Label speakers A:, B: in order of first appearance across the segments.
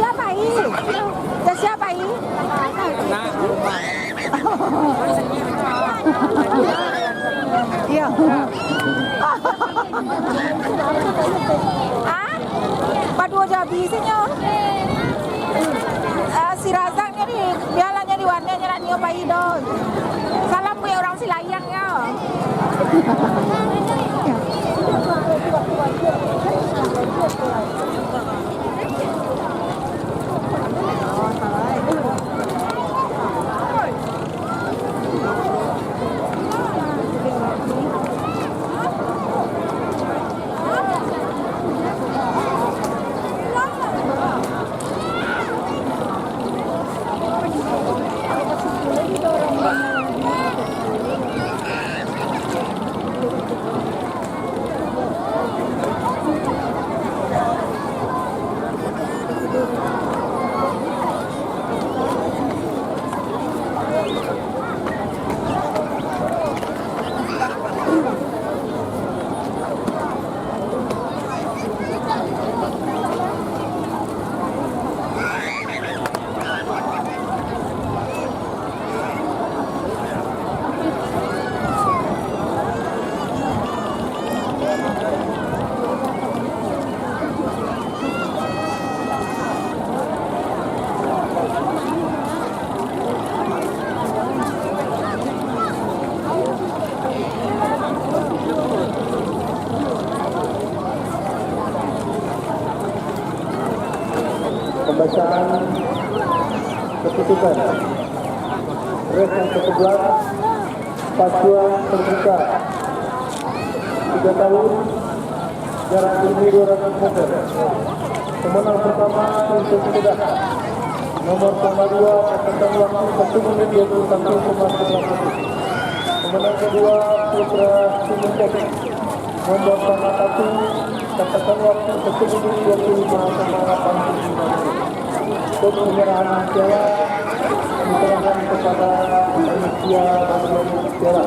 A: Siapa ini? Siapa ini? Iya. Ah? Padua Jabi sihnya. Si Razaknya di bialanya di warnanya ranio Paido. Salam punya orang Silayang ya.
B: Pembacaan keputusan race yang ke-11 pacuan terbuka 3 tahun jarak tinggi 200 meter. Pemenang pertama untuk kuda nomor 2 catatan waktu 1 menit 21,9 detik. Pemenang kedua Putra Simentek nomor 1 catatan waktu 1 menit 25,8 detik. Untuk penyerahan piala diserahkan kepada panitia piala.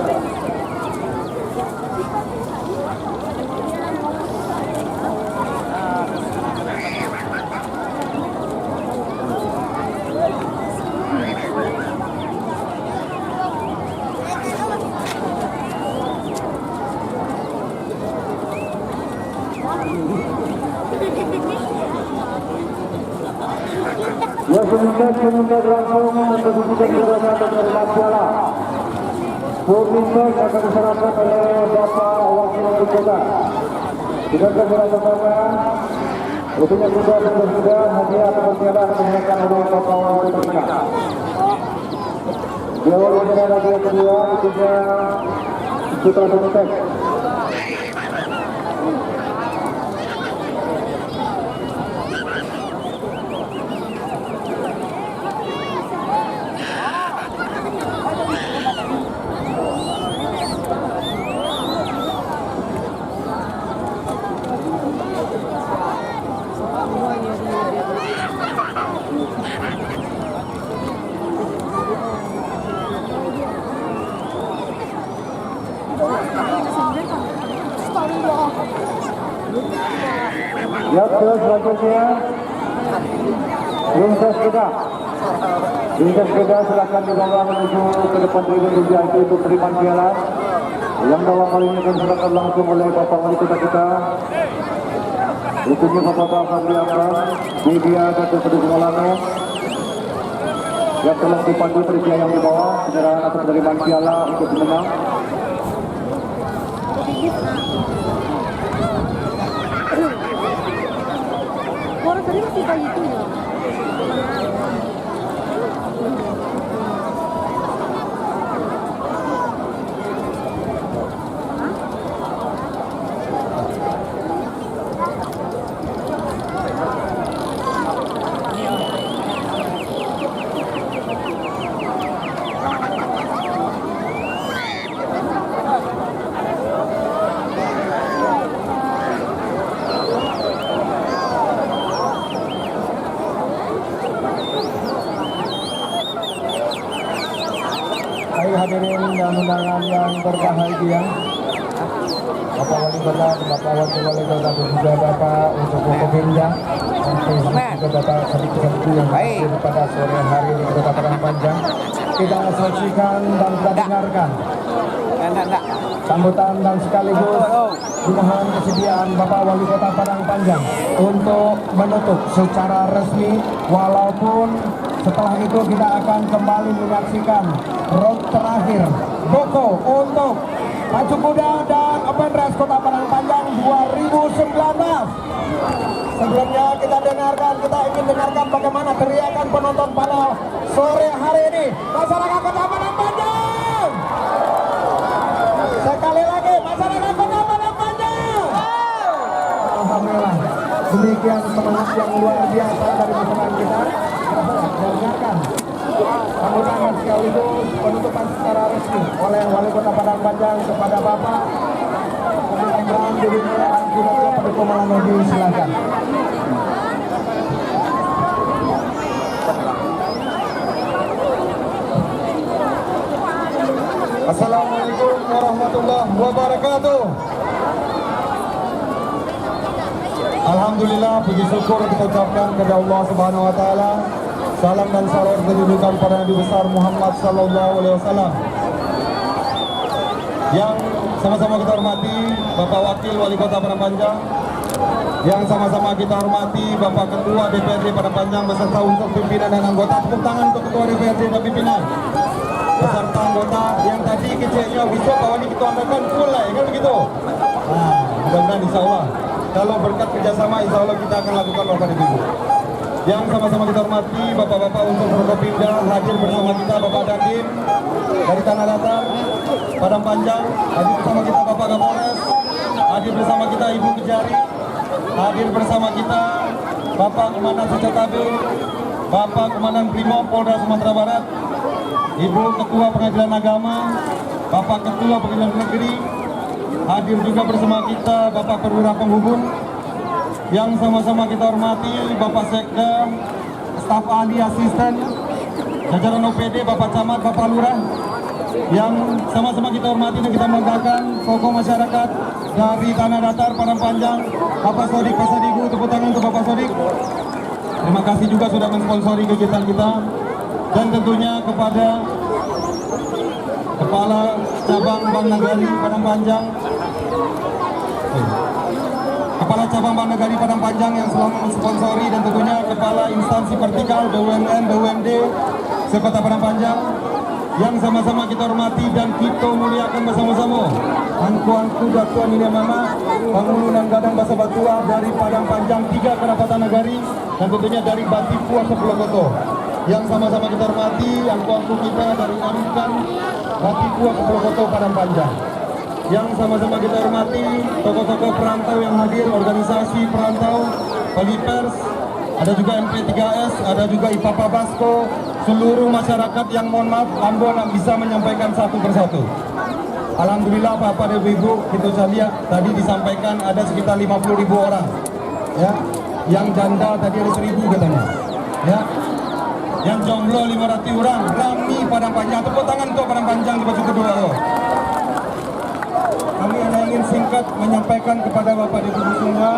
B: Ya, semenjak langsung menentukan juara penerima piala. Pemirsa akan diserahkan oleh Bapak Wakil Wali Kota. Dengan kejuaraan pertama, tentunya sudah hadiah atau piala akan diserahkan oleh Bapak Wali Kota. Di awal acara yang kedua, tentunya Putra Simentek. Ya, terus selanjutnya Princess Kuda. Princess Kuda silakan dibawa menuju ke depan tribun VIP untuk terima piala. Yang dalam hal ini akan diserahkan langsung oleh Bapak Wali Kota kita. Berikutnya Bapak Fadli Amran, Media Dato' Peduli Malano, yang telah dipandu peristiwa yang dibawa penyerahan atas penerimaan piala untuk pemenang.
A: Orang tadi masih kayak gitu ya. Hadirin dan undangan yang berbahagia,
B: Bapak Wali Kota, Bapak Wakil Wali Kota dan juga Bapak untuk Forkopimda. Dan juga Bapak Sadiku yang hadir pada sore hari di Kota Padang Panjang. Kita saksikan dan kita dengarkan sambutan dan sekaligus dimohon kesediaan Bapak Wali Kota Padang Panjang untuk menutup secara resmi, walaupun setelah itu kita akan kembali menyaksikan road terakhir Boko untuk Pacu Kuda dan Open Race Kota Padang Panjang 2019. Sebelumnya kita ingin dengarkan bagaimana teriakan penonton pada sore hari ini. Masyarakat Kota Padang Panjang. Sekali lagi, masyarakat Kota Padang Panjang. Alhamdulillah, demikian semangat yang luar biasa dari masyarakat kita. Dengarkan sambutan sekaligus penutupan secara resmi oleh Wali Kota Padang Panjang kepada Bapak Abraham Dirinya Angkudatnya Pendukung Malanodi, silakan. Assalamualaikum warahmatullahi wabarakatuh. Alhamdulillah, puji syukur kita ucapkan kepada Allah Subhanahu wa taala. Salam dan salawat kedudukan para Nabi besar Muhammad sallallahu alaihi wasallam. Yang sama-sama kita hormati Bapak Wakil Wali Kota Padang Panjang, yang sama-sama kita hormati Bapak Ketua DPRD Padang Panjang beserta unsur pimpinan dan anggota. Tepuk tangan untuk Ketua DPRD dan pimpinan beserta anggota yang tadi kecilnya bisa bahwa ini kita adakan full lah, kan begitu? Nah, mudah-mudahan insya Allah kalau berkat kerjasama insya Allah kita akan lakukan Bapak Ibu. Yang sama-sama kita hormati Bapak-Bapak unsur Forkopimda, hadir bersama kita Bapak Dandim dari Tanah Datar Padang Panjang, hadir bersama kita Bapak Kapolres, hadir bersama kita Ibu Kejari, hadir bersama kita Bapak Komandan Secatabe, Bapak Komandan Brimob Polda Sumatera Barat, Ibu Ketua Pengadilan Agama, Bapak Ketua Pengadilan Negeri, hadir juga bersama kita Bapak Perwira Penghubung, yang sama-sama kita hormati Bapak Sekda, staf ahli asisten, jajaran OPD, Bapak Camat, Bapak Lurah, yang sama-sama kita hormati dan kita banggakan tokoh masyarakat dari Tanah Datar Padang Panjang, Bapak Sodik Pasadigu, tepuk tangan untuk Bapak Sodik. Terima kasih juga sudah mensponsori kegiatan kita, dan tentunya kepada Kepala Cabang Bank Nagari Padang Panjang, Kepala Cabang Bank Nagari Padang Panjang yang selalu mensponsori, dan tentunya Kepala Instansi Vertikal BUMN, BUMD Sekota Padang Panjang, yang sama-sama kita hormati dan kita muliakan bersama-sama. Angku-angku Datuan Nini Mama, Bangunan Gadang Basa Batua dari Padang Panjang 3 Kerapatan Nagari, dan tentunya dari Batipu Sepuluh Koto. Yang sama-sama kita hormati angku-angku kita dari Arikan Batipu Sepuluh Koto Padang Panjang. Yang sama-sama kita hormati tokoh-tokoh perantau yang hadir, organisasi perantau, Pelipers, ada juga MP3S, ada juga IPAPA Basko, seluruh masyarakat yang mohon maaf Ambon bisa menyampaikan satu persatu. Alhamdulillah Bapak dan Ibu, kita bisa lihat tadi disampaikan ada sekitar 50.000 orang, ya. Yang janda tadi ada 1.000 katanya, ya. Yang jomblo 500 orang, rami Padang Panjang. Tepuk tangan untuk Padang Panjang di baju kedua loh. Kami hanya ingin singkat menyampaikan kepada Bapak dan Ibu semua